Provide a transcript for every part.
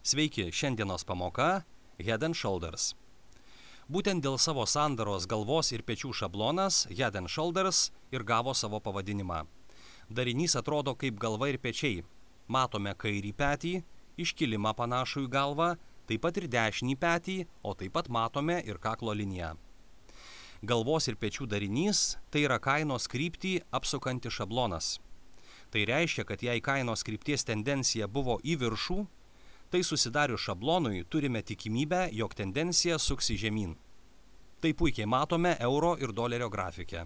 Sveiki, šiandienos pamoka Head and Shoulders. Būtent dėl savo sandaros galvos ir pečių šablonas Head and Shoulders ir gavo savo pavadinimą. Darinys atrodo kaip galva ir pečiai. Matome kairį petį, iškilimą panašų į galvą, taip pat ir dešinį petį, o taip pat matome ir kaklo liniją. Galvos ir pečių darinys tai yra kainos kryptį apsukanti šablonas. Tai reiškia, kad jei kainos krypties tendencija buvo į viršų, tai susidarius šablonui turime tikimybę, jog tendencija suksi žemyn. Tai puikiai matome euro ir dolerio grafike.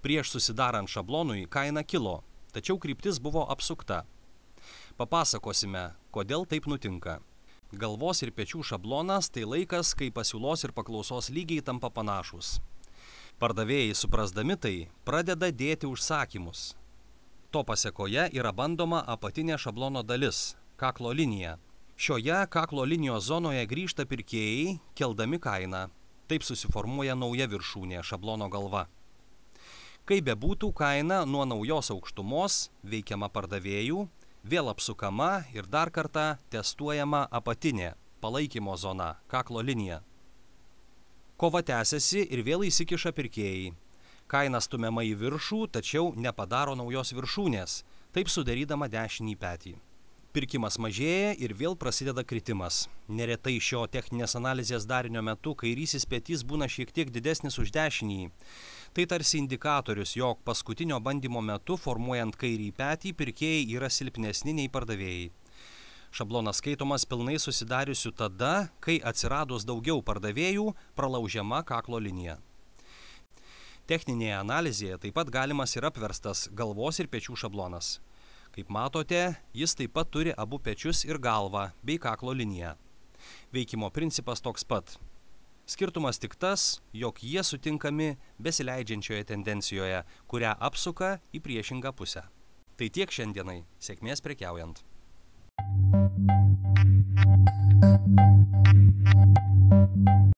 Prieš susidarant šablonui kaina kilo, tačiau kryptis buvo apsukta. Papasakosime, kodėl taip nutinka. Galvos ir pečių šablonas tai laikas, kai pasiūlos ir paklausos lygiai tampa panašūs. Pardavėjai suprasdami tai pradeda dėti užsakymus. To pasekoje yra bandoma apatinė šablono dalis – kaklo linija. Šioje kaklo linijos zonoje grįžta pirkėjai, keldami kainą. Taip susiformuoja nauja viršūnė šablono galva. Kaip bebūtų, kaina nuo naujos aukštumos, veikiama pardavėjų, vėl apsukama ir dar kartą testuojama apatinė, palaikymo zona, kaklo linija. Kova tęsiasi ir vėl įsikiša pirkėjai. Kaina stumiama į viršų, tačiau nepadaro naujos viršūnės, taip sudarydama dešinį petį. Pirkimas mažėja ir vėl prasideda kritimas. Neretai šio techninės analizės darinio metu kairysis petys būna šiek tiek didesnis už dešinį. Tai tarsi indikatorius, jog paskutinio bandymo metu formuojant kairį petį pirkėjai yra silpnesni nei pardavėjai. Šablonas skaitomas pilnai susidariusiu tada, kai atsiradus daugiau pardavėjų pralaužiama kaklo linija. Techninėje analizėje taip pat galimas ir apverstas galvos ir pečių šablonas. Kaip matote, jis taip pat turi abu pečius ir galvą bei kaklo liniją. Veikimo principas toks pat. Skirtumas tik tas, jog jie sutinkami besileidžiančioje tendencijoje, kurią apsuka į priešingą pusę. Tai tiek šiandienai. Sėkmės prekiaujant.